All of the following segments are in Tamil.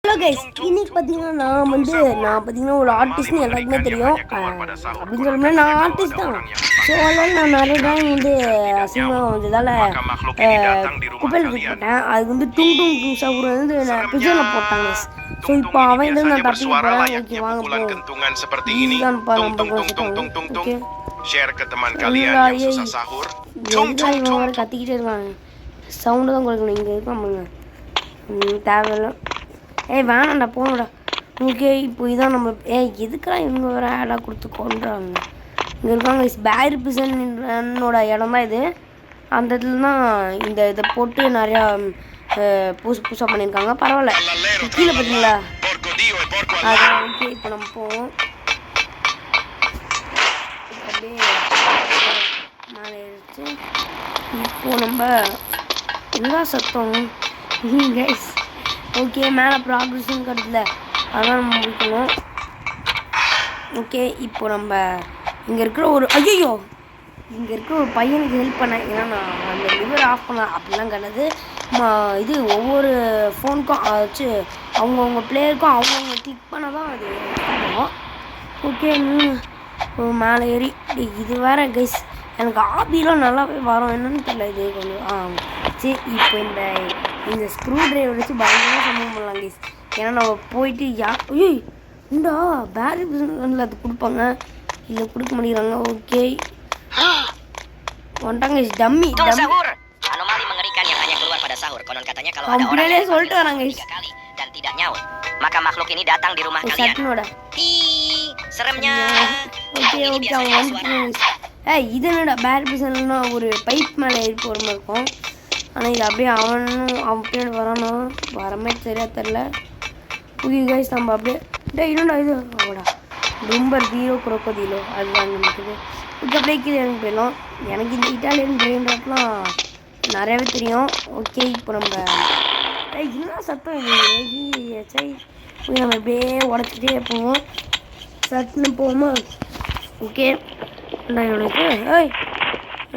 ஹலோ கைஸ், இன்னைக்கு பார்த்தீங்கன்னா நான் ஒரு ஆர்டிஸ்ட்னு எல்லாருக்குமே தெரியும். அப்படின்னு சொல்லும்போது நான் ஆர்டிஸ்ட் தான். ஸோ அதனால் நான் நிறைய டைம் அசிங்கமாக வந்ததால் குப்பையில் தூக்கி போட்டேன். அது டும் டும் டும் சவுர் நான் பிஜனில் போட்டாங்க. ஸோ இப்போ அவன் இருந்து நான் தப்பிக்க போகிறேன். ஓகே வாங்க ஓகே கத்திக்கிட்டே இருக்காங்க. சவுண்டு தான் கொடுக்கணும். இங்கே இருக்காங்க தேவையில்லை. வேணாண்டா போகணுடா. ஓகே இப்போ இதான் நம்ம எதுக்கெல்லாம் இவங்க வேறு ஆடாக கொடுத்து கொண்டுறாங்க. இங்கே இருக்காங்க பேர் பிசனோட இடம் தான் இது. அந்த இடத்துல தான் இதை போட்டு நிறையா புதுசாக பண்ணியிருக்காங்க. பரவாயில்ல. கீழே பார்த்தீங்களா அதான். ஓகே இப்போ நம்ம போவோம். அப்படியே மேலே ஏறிச்சு. இப்போ நம்ம என்ன சத்தம் கைஸ். ஓகே மேலே ப்ராக்ரஸும் கிடைக்கல, அதான் நம்ம முடிக்கணும். ஓகே இப்போ நம்ம இங்கே இருக்கிற ஒரு பையனுக்கு ஹெல்ப் பண்ணேன். ஏன்னா நான் அந்த லிவர் ஆஃப் பண்ண அப்படிலாம் கிடையாது. இது ஒவ்வொரு ஃபோனுக்கும் வச்சு அவங்கவுங்க பிளேயருக்கும் அவங்கவுங்க கிளிக் பண்ண தான் அது பண்ணுவோம். ஓகே மேலே ஏறி இது வேறு கைஸ். எனக்கு ஆபிலாம் நல்லாவே வரும், என்னன்னு தெரியல. இது கொஞ்சம் சரி இப்போ இந்த ஸ்க்ரூ ட்ரைவர் வச்சு பயங்கரமாக சம்பவம் பண்ணலாம் கைஸ். ஏன்னா நம்ம போயிட்டு இந்தா பேரி பிஸ்னஸில் அது கொடுப்பாங்க, இல்லை கொடுக்க மாட்டேங்கிறாங்க. ஓகே வந்துட்டாங்க கைஸ். டம்மி அப்படியே சொல்லிட்டு வராங்க guys. maka makhluk ini datang di rumah kalian. Seremnya. Okay okay அவங்க வந்துட்டாங்க. இது என்னடா பேரி பிஸ்னஸ்னா ஒரு பைப் மேலே ஏறி போகிற மாதிரி இருக்கும். ஆனால் இது அப்படியே அவன் பின்னாடி வரானோ வரமே சரியாக தெரில. ஓகே கைஸ் நம்ம அப்படியே இன்னொண்டா இது அவடா ரொம்ப ஹீரோ குரோக்கோதிலோ அதுதான் இருக்குது. ஓகே அப்படியே கீழே எனக்கு போயிடலாம். எனக்கு இந்த இட்டாலியன் பிரெயின் ராப்லாம் நிறையாவே தெரியும். ஓகே இப்போ நம்ம என்ன சத்தம் இது சரி. ஓகே நம்ம அப்படியே உடச்சிட்டே போவோம். சட்டுன்னு போவோமா. ஓகே ஏண்டா இவனுக்கு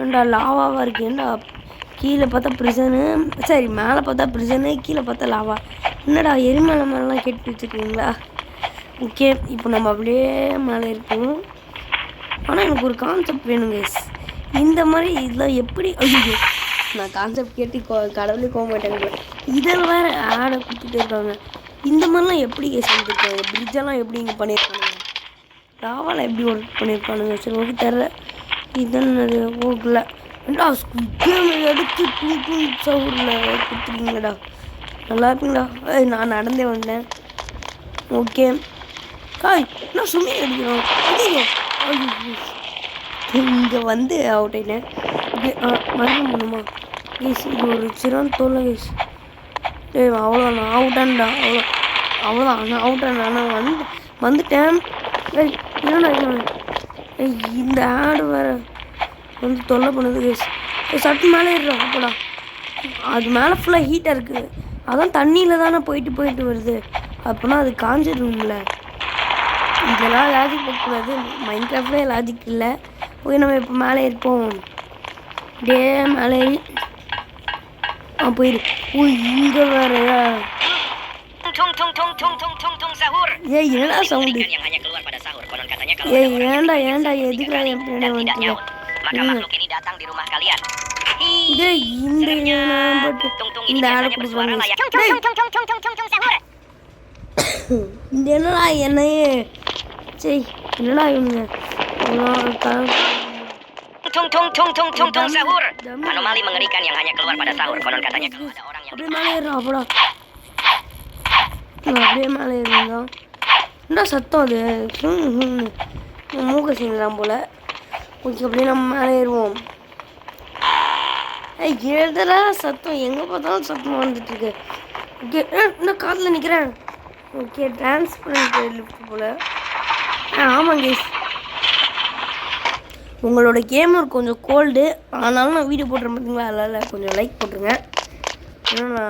ஏண்டா லாவாவாக இருக்கு. ஏண்டா கீழே பார்த்தா ப்ரிசனு, சரி மேலே பார்த்தா ப்ரிசனு, கீழே பார்த்தா லாவா. என்னடா எரிமலை மேலாம் கேட்டு வச்சுருக்கீங்களா. ஓகே இப்போ நம்ம அப்படியே மேலே இருப்போம். ஆனால் எனக்கு ஒரு கான்செப்ட் வேணும் கைஸ். இந்த மாதிரி இதெல்லாம் எப்படி நான் கான்செப்ட் கேட்டு கடவுளே போக மாட்டேங்க. இதில் வேறு ஆடை கொடுத்துட்டே இருக்காங்க. இந்த மாதிரிலாம் எப்படி கைஸ் வந்துருக்காங்க. பிரிட்ஜெல்லாம் எப்படி இங்கே பண்ணியிருக்காங்க, லாவாவில் எப்படி ஒர்க் பண்ணியிருக்கானுங்க. சரி ஓகே தெரில. இதென்னது ஓகல ஏண்டா எடுத்து சவுரில் கொடுத்துருக்கீங்கடா. நல்லா இருப்பீங்களா. நான் நடந்தே வந்தேன். ஓகே நான் சும்மா அடிக்கிறோம். இங்கே வந்து அவுட் ஆகிட்டேன். மரணம் பண்ணுமா கைஸ். இது ஒரு சிறந்த தொல்லை கைஸ். அவ்வளோ நான் அவுட்டான்டா. அவ்வளோதான் நான் அவுட்டான்டா. நான் வந்துட்டேன். என்னடா இந்த ஆடு வேறு வந்து தொல்லை பண்ணுது கைஸ். சட்டு மேலே ஏறிடும். அப்போடா அது மேலே ஃபுல்லாக ஹீட்டாக இருக்குது. அதான் தண்ணியில் தானே போயிட்டு வருது. அப்போனா அது காஞ்சிடும்ல. இதெல்லாம் லாஜிக் போகக்கூடாது. மைண்ட் கிராஃப்ட்லேயே லாஜிக் இல்லை. போய் நம்ம இப்போ மேலே இருப்போம். டே மேலே ஏறி போயிடு. இங்கே வேறு என்னடா சவுண்டு. ஏன்டா எதுக்குடா என் பின்னாடி வந்துட்டு இந்த ஆடை பிடிச்சாங்க. இந்த என்னடா என்னையே சரி என்னடா இவனுங்க anomali mengerikan yang hanya keluar pada sahur. Konon katanya kalau ada orang yang அப்படியே மேலே ஏறுறான். அப்படா அப்படியே மேலே ஏறிருந்தான். என்ன சத்தம் அது மூக்க செய்யலாம் போல். கொஞ்சம் அப்படியே நம்ம மேலே ஏறுவோம். எழுதல சத்தம் எங்கே பார்த்தாலும் சத்தம் வந்துட்டுருக்கு. ஓகே இன்னும் காதில் நிற்கிறேன். ஓகே டிரான்ஸ்பரண்ட் லிஃப்ட் போல். ஆமாம் கேஸ் உங்களோட கேமர் கொஞ்சம் கோல்டு, ஆனாலும் நான் வீடியோ போட்டுறேன் பார்த்தீங்களா. அதில் கொஞ்சம் லைக் போட்டுருங்க. ஏன்னா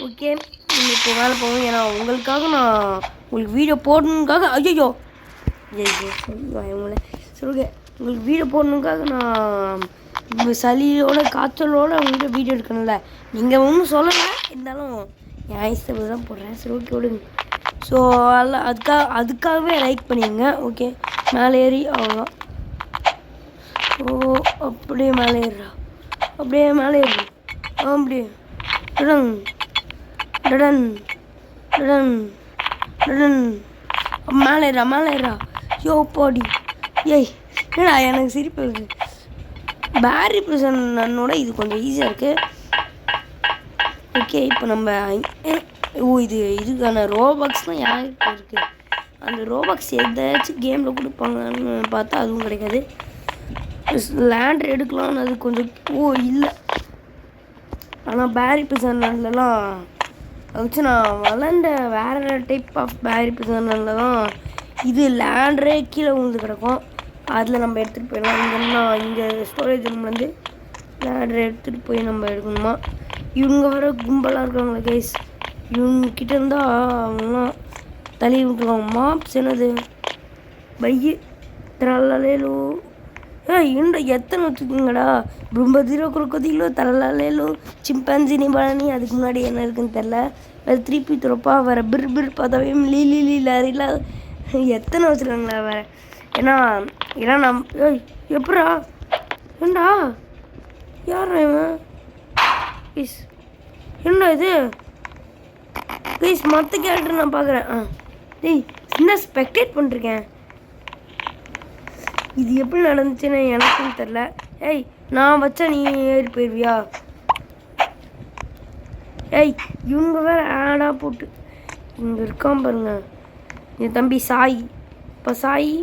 ஓகே நீங்கள் இப்போ வேலை போவோம். ஏன்னா உங்களுக்காக நான் உங்களுக்கு வீடியோ போடணுக்காக ஐயோ சரி ஓகே உங்களுக்கு வீடியோ போடணுக்காக நான் சளியோட காய்ச்சலோட உங்கள்கிட்ட வீடியோ எடுக்கணும்ல. நீங்கள் ஒன்றும் சொல்லலை, இருந்தாலும் என் ஐஸ்டபிள் தான் போடுறேன். சரி ஓகே விடுங்க. ஸோ அதுக்காகவே லைக் பண்ணிடுங்க. ஓகே மேலே ஏறி அவ்வளோதான். ஓ அப்படியே மேலே ஏறுறா, அப்படியே மேலே ஏறு, அப்படியே டடன் டடன் டடன் டடன் மேலே ஏறா. யோ போடி. ஏய் என்னடா எனக்கு சிரிப்பு இருக்குது. பேரி ப்ரிசனோட இது கொஞ்சம் ஈஸியாக இருக்குது. ஓகே இப்போ நம்ம இதுக்கான ரோபாக்ஸ்லாம் யாருக்கு இருக்குது? அந்த ரோபாக்ஸ் எதாச்சும் கேமில் கொடுப்பாங்கன்னு பார்த்தா அதுவும் கிடைக்காது. லேண்ட் எடுக்கலாம்னு அது கொஞ்சம் இல்லை. ஆனால் பேரி ப்ரிசன்லாம் வச்சு நான் வளர்ந்த வேறு டைப் ஆஃப் பேரி ப்ரிசனில் தான் இது லேண்டரே கீழே விழுந்து கிடக்கும். அதில் நம்ம எடுத்துகிட்டு போயிடலாம். இங்கே ஸ்டோரேஜ் ரூம்லேருந்து லேண்டரை எடுத்துகிட்டு போய் நம்ம எடுக்கணுமா? இவங்க வேறு கும்பலாக இருக்காங்களே கைஸ். இவங்கக்கிட்ட இருந்தால் அவங்களாம் தள்ளி விட்டுருவாங்க. மாப்ஸ் என்னது பையு தரலேலோ. இன்னும் எத்தனை வச்சுக்கோங்கடா. பிரம்மதிரோ குறுக்கதிலோ தரலேலோ சிம்பான்சி நிபானி. அதுக்கு முன்னாடி என்ன இருக்குன்னு தெரில. வேறு திருப்பி துறப்பா வேறு பிர் பார்த்தாவே லீ லாரில எத்தனை வச்சுருக்காங்களா வேறு. ஏன்னா நம் எப்படா ஏண்டா யார் இவன் ப்ளீஸ்? என்னடா இது ப்ளீஸ்? மற்ற கேரக்டர் நான் பார்க்குறேன். டேய் என்ன ஸ்பெக்டேட் பண்ணிருக்கேன். இது எப்படி நடந்துச்சுன்னு எனக்கும் தெரில. ஏய் நான் வச்சா நீ ஏறி போயிடுவியா? ஏய் இவங்க வேறு ஆடாக போட்டு இங்கே இருக்கான் பாருங்க என் தம்பி சாய். இப்போ சாய்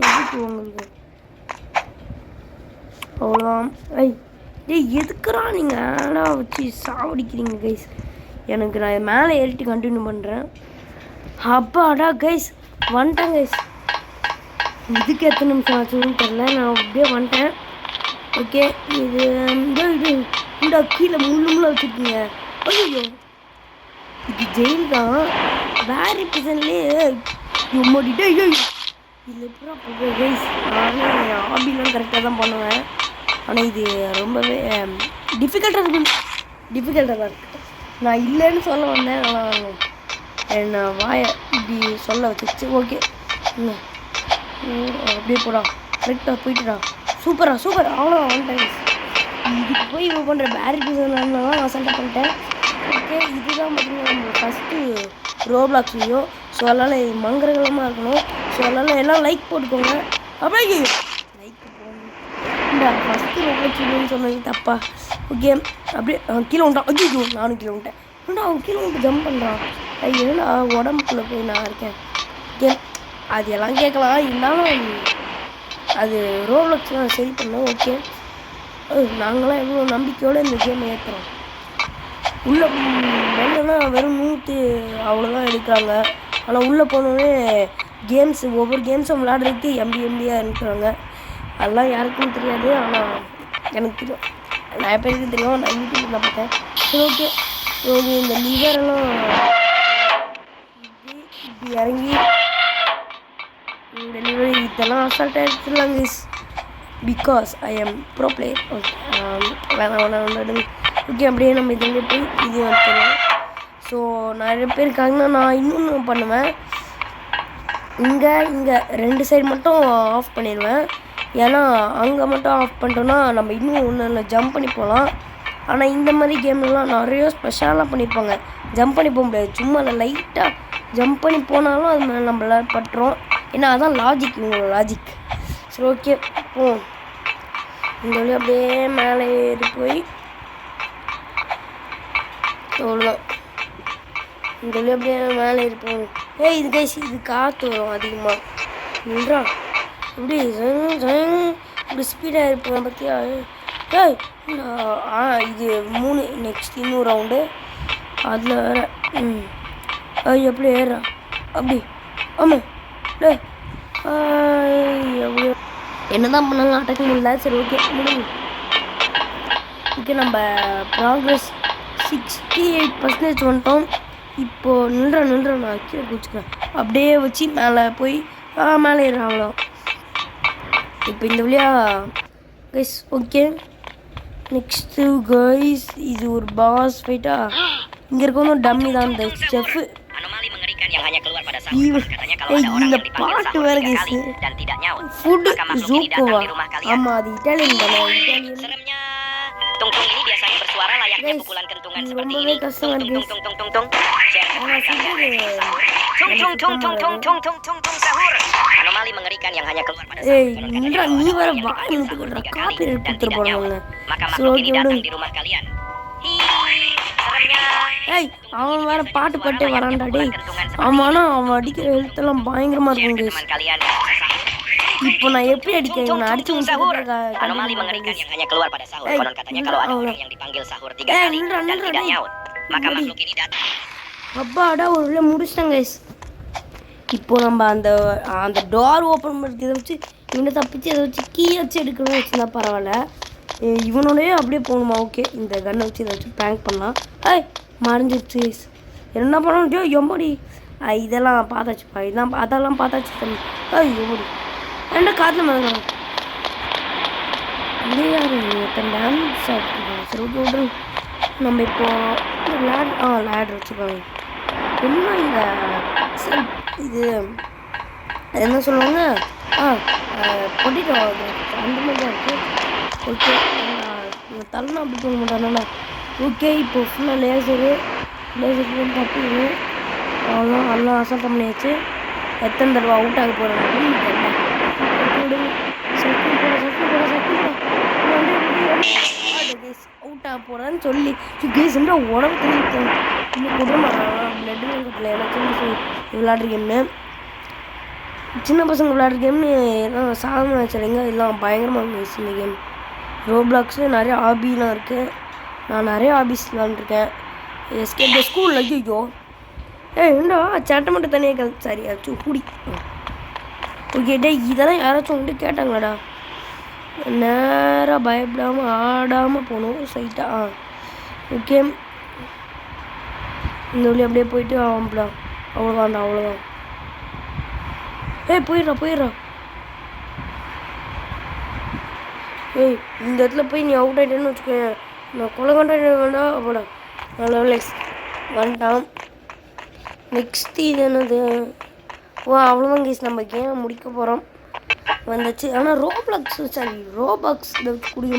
எதுக்கு உங்களுக்கு அவ்வளோதான். ஏய் டேய் எதுக்குறா நீங்கள் ஆடாக வச்சு சாவடிக்கிறீங்க கைஸ்? எனக்கு நான் மேலே ஏறிட்டு கண்டினியூ பண்ணுறேன். அப்பாடா கைஸ் வந்துட்டேன் கைஸ். இதுக்கு எத்தனை நிமிஷம் ஆச்சுன்னு தெரில. நான் அப்படியே வந்துட்டேன். ஓகே இது இந்த கீழே முள்ளு வச்சுருக்கீங்க. ஐயோ இது ஜெயில் தான். வேறு பிசன்லேயே மோடிட்டு ஐயோ இதில் எப்படா போடுவேன் கைஸ்? நானும் என் ஹாபிலாம் கரெக்டாக தான் பண்ணுவேன். ஆனால் இது ரொம்பவே டிஃபிகல்ட்டாக தான் இருக்குது. நான் இல்லைன்னு சொல்ல வந்தேன். ஆனால் என்னை வாயை இப்படி சொல்ல வச்சிச்சு. ஓகே அப்படியே போடா. கரெக்டாக போயிட்டுடா. சூப்பர் அவ்வளோ வந்துட்டேன். இதுக்கு போய் இவன் பண்ணுற பேரி பிசன்லாம் நான் அசல்ட்டாக பண்ணிட்டேன். ஓகே இதுதான் பார்த்தீங்கன்னா நம்ம ஃபஸ்ட்டு ரோப்ளாக்ஸ் வீடியோ. ஸோ அதனால் இது மங்கரகலமாக இருக்கணும். ஸோ அதனால் எல்லாம் லைக் போட்டுக்கோங்க. அப்படியே லைக் போடணும். இந்த ஃபஸ்ட்டு ரோப்ளாக்ஸ் வீடியோன்னு சொன்னது தப்பா? ஓகே அப்படியே கீழே விட்டான். ஐயோ நானும் கீழே விட்டேன். ஏன்னா அவன் கீழே விட்டு ஜம்ப் பண்ணுறான். ஏன்னா உடம்புக்குள்ளே போய் நான் இருக்கேன். ஓகே அது எல்லாம் கேட்கலாம். இருந்தாலும் அது ரோப்ளாக்ஸ்லாம் சரி பண்ணோம். ஓகே நாங்களாம் எவ்வளோ நம்பிக்கையோடு இந்த கேமை ஏற்றுறோம். உள்ளே வெளிலனா வெறும் 100 அவ்வளோதான் எடுக்கிறாங்க. ஆனால் உள்ளே போனோடனே ஒவ்வொரு கேம்ஸும் விளையாடுறதுக்கு எம்பியாக இருக்கிறாங்க. அதெல்லாம் யாருக்கும் தெரியாது. ஆனால் எனக்கு தெரியும், நிறைய பேருக்கு தெரியும். நான் யூடியூப்பில் தான் பார்த்தேன். சரி ஓகே இந்த லிவரெல்லாம் இப்படி இறங்கி இந்த லிவர் இதெல்லாம் அசால்ட்டாக எடுத்துடலாங்க because I am pro player. Okay வேணாம். ஓகே அப்படியே நம்ம இதில் போய் இது வந்துடுவோம். ஸோ நிறைய பேர் இருக்காங்கன்னா நான் இன்னொன்று பண்ணுவேன். இங்கே 2 சைடு மட்டும் ஆஃப் பண்ணிடுவேன். ஏன்னா அங்கே மட்டும் ஆஃப் பண்ணிட்டோன்னா நம்ம இன்னும் ஒன்று ஜம்ப் பண்ணி போகலாம். ஆனால் இந்த மாதிரி கேம்லாம் நிறைய ஸ்பெஷலாக பண்ணியிருப்பாங்க. ஜம்ப் பண்ணி போக முடியாது. சும்மா அதை லைட்டாக ஜம்ப் பண்ணி போனாலும் அது மேலே நம்மள பட்டுரும். ஏன்னா அதான் லாஜிக், இவங்களோட லாஜிக். சரி ஓகே போவோம். இந்த வழி அப்படியே மேலே ஏறி போய் அவ்வளோதான். இந்த வழி அப்படியே மேலே ஏறி போவோம். இது கைஸ் இது காற்று வரும் அதிகமாக. நின்றா இப்படி இப்படி ஸ்பீடாக இருப்போம் பார்த்தியா? இது 3 நெக்ஸ்ட் இன்னும் ரவுண்டு. அதில் வேறு எப்படி ஏறா அப்படி ஆமாம் எவ்வளோ என்ன தான் பண்ணாலும் அட்டக்க முடியல. சரி ஓகே முடியும். ஓகே நம்ம ப்ராக்ரஸ் 68% வந்துட்டோம். இப்போது நின்ற நான் கீழே குதிச்சுக்கிறேன். அப்படியே வச்சு மேலே போய் மேலே ஏறுறேன். அவ்வளோ இப்போ இந்த வழியா கைஸ். ஓகே நெக்ஸ்ட்டு கைஸ் இது ஒரு பாஸ் ஃபைட்டா? இங்கே இருக்கவங்க டம்மி தான் இந்த chef. Anomali mengerikan yang hanya keluar pada sahur. Katanya kalau ada orang இந்த yang dipanggil பாட்டு sahur வேற 3 guys. kali dan tidak nyaut, food maka makhluk ini ஜூக்கோவா? datang di rumah kalian. ஆமா அது இட்டாலியன் தானே, Italian. Seremnya, tung-tung ini biasanya bersuara layaknya Guys, pukulan kentungan ini seperti rombongan ini. kasihan, Tung tung tung tung tung tung. Share ke Orang kalian sini yang deh. sahur. Tung tung tung tung tung tung tung tung tung sahur. Anomali mengerikan yang hanya keluar pada sahur. ஏய் Konon katanya இன்றா kalau நீ ada வேற orang yang வாய் dipanggil முட்டுக்கிற sahur 3 kali காப்பி dan எடுத்துட்டு tidak nyaut, போறாங்க. maka சரி makhluk ஓகே ini விடு. datang di rumah kalian. Seremnya. ஏய் அவன் வேற பாட்டு பாட்டே வரான்டா டேய். ஆமாண்ணா அவன் அடிக்கிற எழுத்தெல்லாம் பயங்கரமா Share இருக்கும் ke guys. teman kalian yang bisa sahur. இப்போ நான் எப்படி அடிக்கிறேன் நான் அடிச்சு sahur. முடிச்சு Anomali mengerikan yang hanya keluar pada sahur. Eh, Konon katanya enggak, kalau ada Allah. orang yang dipanggil sahur 3 Eh, kali enggak, dan enggak, tidak deh. nyaut, maka Enggak, makhluk ini datang. அப்பாடா ஒரு வழியா முடிச்சிட்டேன் கைஸ். இப்போ நம்ம அந்த அந்த டோர் ஓப்பன் பண்ணுறதை வச்சு இவனை தப்பிச்சு அதை வச்சு கீ வச்சு எடுக்கணும்னு வச்சுருந்தா பரவாயில்ல. இவனோடய அப்படியே போகணுமா? ஓகே இந்த கன்னை வச்சு இதை வச்சு ப்ராங்க் பண்ணலாம். ஏய் மறைஞ்சிருச்சு கைஸ். என்ன பண்ணணும் எம்படி இதெல்லாம் பார்த்தாச்சுப்பா, அதெல்லாம் பார்த்தாச்சு தம்பி. ஏய் எம்படி ரெண்டா காட்டில் மறந்துடும் டான்ஸ் சாப்பிட்டுருக்கோம். சரி ஓகே விட்ரு. நம்ம இப்போ லேடர் வச்சுக்கோங்க. என்ன இந்த இது என்ன சொல்லுவாங்க பொட்டிட்டோ அந்த மாதிரி தான் இருக்குது. ஓகே தள்ளணும் அப்படி போக மாட்டானா? ஓகே இப்போ ஃபுல்லாக லேசரு தப்பிக்கணும். அவ்வளோ எல்லாம் அசால்ட்டாக பண்ணியாச்சு. எத்தனை தடவை அவுட் ஆக போகிறேன் அப்படின்னு தெரியல. அவுட் ஆக போகிறேன்னு சொல்லி கேஸ்ன்ற உடம்பு தெரிவித்தேன். இன்னும் குடும்பம் பிளட் கட்டில் எனக்கு விளையாடுற கேம்னு சின்ன பசங்க விளையாடுற கேம்னு எல்லாம் சாதாரண வச்சுருங்க. எல்லாம் பயங்கரமாக இருந்துச்சு இந்த கேம். ரோப்ளாக்ஸில் நிறைய ஹாபிலாம் இருக்குது. நான் நிறைய ஹாபிஸ் விளாண்டுருக்கேன். எஸ்கேப் த ஸ்கூல் ஐயோ என்னடா சட்டை மட்டும் தனியாக சாரி ஆச்சு குடி. ஓகே டே இதெல்லாம் யாராச்சும் வந்துட்டு கேட்டாங்களாடா? நேராக பயப்படாமல் ஆடாமல் போகணும் சைட்டாக. ஓகே இந்த வழி அப்படியே போயிட்டு ஆகும்டா. அவ்வளோதான்டா அவ்வளோதான். போயிடுறா. ஏய் இந்த இடத்துல போய் நீ அவுட் ஆகிட்டேன்னு வச்சுக்கோங்க, நான் கொலை கண்டாடி வேண்டாம். அப்படா நல்ல லைஸ் வந்துட்டான். நெக்ஸ்ட்டு இது என்னது? அவ்வளோதான் கேஸ் நம்ம கேம் முடிக்க போகிறோம் வந்துச்சு. ஆனால் ரோபாக்ஸ் இதை வச்சு குடிக்க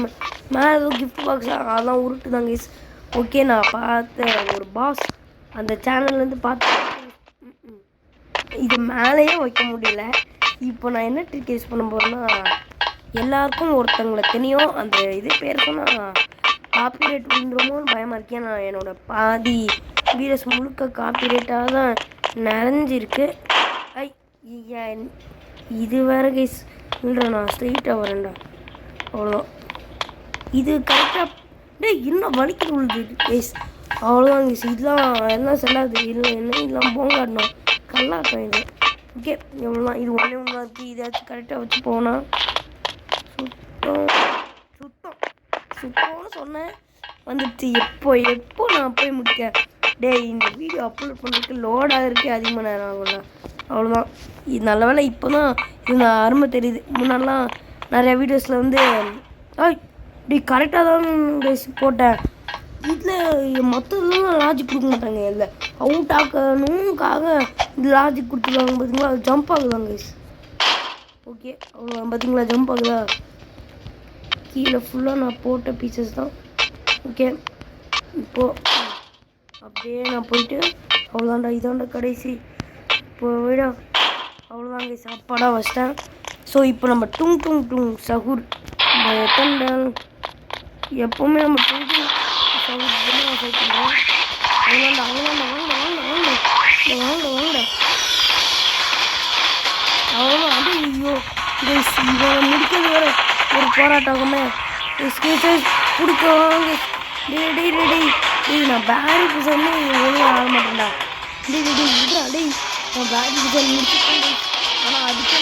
மேலே ஏதோ கிஃப்ட் பாக்ஸ் அதெல்லாம் உருட்டு தான் கேஸ். ஓகே நான் பார்த்த ஒரு பாஸ் அந்த சேனல்லேருந்து பார்த்து இது மேலேயே வைக்க முடியல. இப்போ நான் என்ன ட்ரிக் யூஸ் பண்ண போகிறேன்னா எல்லாருக்கும் ஒருத்தங்களை தெரியும் அந்த இது பேர் சொன்னால் காப்பிரைட் விழுந்துருமோன்னு பயமாக இருக்கேன். நான் என்னோடய பாதி வீடியோஸ் முழுக்க காப்பிரைட்டாக தான் நிறைஞ்சிருக்கு. இது வேறு கைஸ் இல்லைடா நான் ஸ்ட்ரெயிட்டாக வரேன்டா அவ்வளோதான். இது கரெக்டாக இன்னும் வலிக்கிட்டு விழுது கைஸ் அவ்வளோதான் கைஸ். இதெல்லாம் எல்லாம் செல்லாது இல்லை என்ன இதெல்லாம் போங்காடணும் கல்லாட்டம் இது. ஓகே எவ்வளோதான் இது ஒன்றே ஒன்றா இருக்குது. இதாச்சும் கரெக்டாக வச்சு போனால் சுத்தம்னு சொன்னேன் வந்துடுச்சு. எப்போ நான் போய் முடிக்க இந்த வீடியோ அப்லோட் பண்ணுறதுக்கு லோடாக இருக்குது அதிகமாக நேரம் ஆகும்ல. அவ்வளோதான். இது நல்ல வேலை இப்போ தான் இது நான் அருமை தெரியுது. முன்னாடிலாம் நிறையா வீடியோஸில் வந்து கரெக்டாக தான் போட்டேன். இதில் மற்றதுலாம் லாஜிக் கொடுக்க மாட்டாங்க. இல்லை அவுட் ஆக்கணுக்காக இது லாஜிக் கொடுத்துருவாங்க பார்த்தீங்களா? அது ஜம்ப் ஆகுதாங்க கைஸ். ஓகே அவ்வளோ பார்த்தீங்களா ஜம்ப் ஆகுதா? கீழே ஃபுல்லாக நான் போட்ட பீசஸ் தான். ஓகே இப்போது அப்படியே நான் போயிட்டு அவ்வளோதான்டா இதாண்டா கடைசி இப்போ விட அவ்வளோதாங்க சாப்பாடாக வச்சிட்டேன். ஸோ இப்போ நம்ம டும் சஹூர் எத்தனை எப்போவுமே நம்ம டும் சஹூர் சைட் பண்ணுறோம். அவ்வளோண்டா அவ்வளோதான். அது ஐயோ இதை முடிக்கிறது வேறு ஒரு போராட்டமே. பிடிக்கும் நான் பேரி புசன்னு ஒழுங்கு ஆக மாட்டேன்டா. நான் பேரி புசல் முடிச்சுட்டேன். ஆனால் அதுக்கு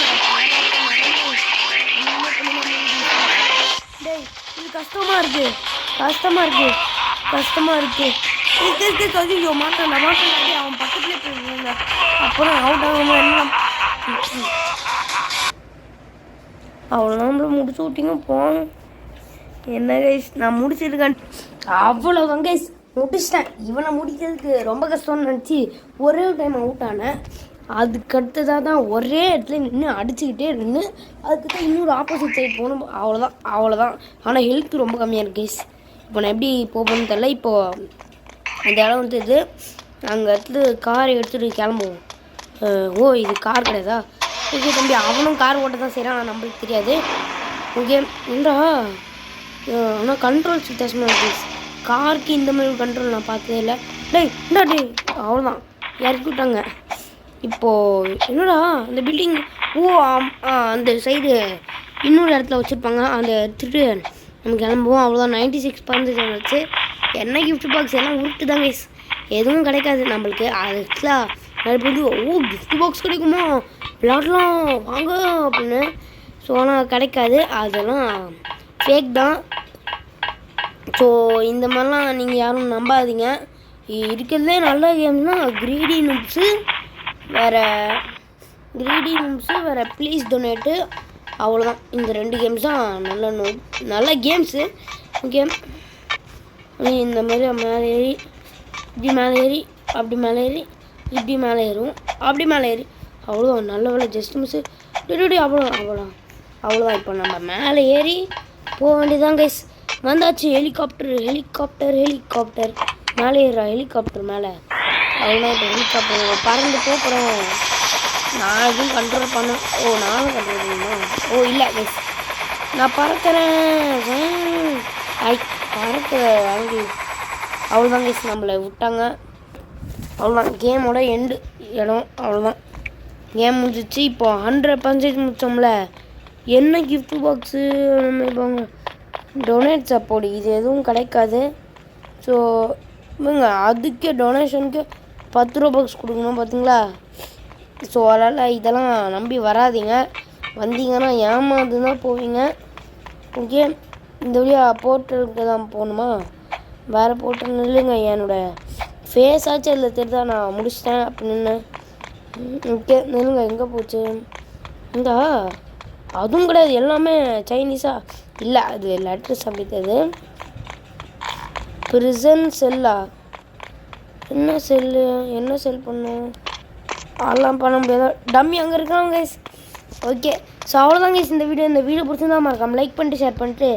இது கஷ்டமாக இருக்குது. ஐயோ மாட்டான்டா அவன் பக்கத்துலேயே போயிருந்தாங்க. அப்புறம் அவுட் ஆகாமல் என்ன அவ்வளோதான் நம்மள முடிச்சு விட்டிங்க போங்க. என்ன கைஸ் நான் முடிச்சிருக்கேன் அவ்வளோதான் கைஸ். முடிச்சிட்டேன். இவனை முடிக்கிறதுக்கு ரொம்ப கஷ்டம்னு நினச்சி ஒரே ஒரு டைம் அவுட் ஆனேன். அதுக்கடுத்ததாக தான் ஒரே இடத்துல நின்று அடிச்சுக்கிட்டே நின்று அதுக்கு இன்னொரு ஆப்போசிட் சைடு போகணும். அவ்வளோதான். ஆனால் ஹெல்த் ரொம்ப கம்மியாக இருக்குது கைஸ். இப்போ நான் எப்படி போகணும்னு தெரில. இப்போது அந்த இடம் வந்து இது அங்கே இடத்துல காரை எடுத்துகிட்டு கிளம்புவோம். ஓ இது கார் கிடையாதா? ஓகே தம்பி, அவனும் கார் ஓட்ட தான் செய்கிறான், ஆனால் நம்மளுக்கு தெரியாது. ஓகே இல்லைடா, ஆனால் கண்ட்ரோல்ஸ் வித்தியாசமாக இருக்குது. காருக்கு இந்த மாதிரி கண்ட்ரோல் நான் பார்த்ததே இல்லை. டேய் அவ்வளோதான் இறக்கி விட்டாங்க. இப்போது என்னடா அந்த பில்டிங், அந்த சைடு இன்னொரு இடத்துல வச்சுருப்பாங்க, அந்த எடுத்துகிட்டு நம்ம கிளம்புவோம். அவ்வளோதான். 96% வந்துச்சு. என்ன கிஃப்ட் பாக்ஸ் எல்லாம் உருட்டு தான் கைஸ், எதுவும் கிடைக்காது நம்மளுக்கு. அதுக்குலாம் நிறைய பேர் கிஃப்ட் பாக்ஸ் கிடைக்குமா விளாட்லாம் வாங்க அப்படின்னு. ஸோ ஆனால் கிடைக்காது, அதெல்லாம் ஃபேக் தான். ஸோ இந்த மாதிரிலாம் நீங்கள் யாரும் நம்பாதீங்க. இருக்கிறதுலே நல்ல கேம்ஸ்னால் கிரீடி நூப்ஸு, வேறு ப்ளீஸ் டொனேட்டு, அவ்வளோதான். இந்த 2 கேம்ஸ் தான் நல்ல கேம்ஸு. ஓகே இந்த மாதிரி மேலே ஏறி இப்படி மேலே ஏறி அப்படி மேலே ஏறி இப்படி மேலே ஏறும் அப்படி மேலே ஏறி அவ்வளோதான். நல்ல வேலை ஜஸ்ட் மிஸ்ஸு. அவ்வளோதான். இப்போ நம்ம மேலே ஏறி போக வேண்டியதான் கைஸ். வந்தாச்சு. ஹெலிகாப்டர் மேலே ஏறா. ஹெலிகாப்டர் மேலே அவ்வளோதான். இப்போ ஹெலிகாப்டர் பறந்து போகிறோம். நான் எதுவும் கண்ட்ரோல் பண்ணேன். நானும் கண்ட்ரோல் பண்ணணும். இல்லை கைஸ், நான் பறக்கிறேன். வாங்கி அவ்வளோதான் கைஸ், நம்மளை விட்டாங்க. அவ்வளோதான் கேமோட எண்டு இடம். அவ்வளோதான் கேம் முடிஞ்சிச்சு. இப்போ 100% முடிச்சோம்ல. என்ன கிஃப்ட் பாக்ஸு நம்ம டொனேட் சப்போர்ட் இது எதுவும் கிடைக்காது. ஸோ இவங்க அதுக்கே டொனேஷனுக்கு 10 ரூபா பாக்ஸ் கொடுக்கணும் பார்த்தீங்களா. ஸோ அதனால் இதெல்லாம் நம்பி வராதிங்க. வந்தீங்கன்னா ஏமாந்து தான் போவீங்க. ஓகே இந்த வழியாக போர்ட்டலுக்கு தான் போகணுமா? வேறு போர்ட்டல் இல்லைங்க, என்னோடய ஃபேஸ் ஆச்சு அதில் தெரிஞ்சா நான் முடிச்சிட்டேன் அப்படின்னு. ஓகே நில்லுங்க, எங்கே போச்சு? இந்த அதுவும் கிடையாது, எல்லாமே சைனீஸா இல்லை, அது லெட்டர்ஸ் அப்படி தெரியுது. ப்ரிசன் செல்லா? என்ன செல் பண்ணும்? அதெல்லாம் பண்ண முடியாது. டம்மி அங்கே இருக்காங்க கைஸ். ஓகே ஸோ அவ்வளோதான் கைஸ் இந்த வீடியோ பிடிச்சிருந்தா மறக்காம லைக் பண்ணிட்டு ஷேர் பண்ணிட்டு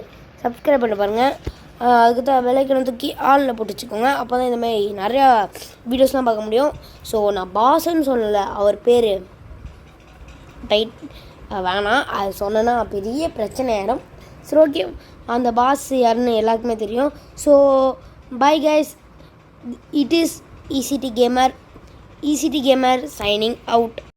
சப்ஸ்கிரைப் பண்ணி பாருங்கள். அதுக்கு தான் விலைக்கணும் தூக்கி ஆளில் போட்டு வச்சுக்கோங்க. அப்போ தான் இந்தமாதிரி நிறையா வீடியோஸ்லாம் பார்க்க முடியும். ஸோ நான் பாஸ்ன்னு சொல்லலை, அவர் பேர் வேணாம், அது சொன்னேன்னா பெரிய பிரச்சனை ஆகிடும். சரி ஓகே, அந்த பாஸ் யாருன்னு எல்லாருக்குமே தெரியும். So bye guys, it is ECT Gamer signing out.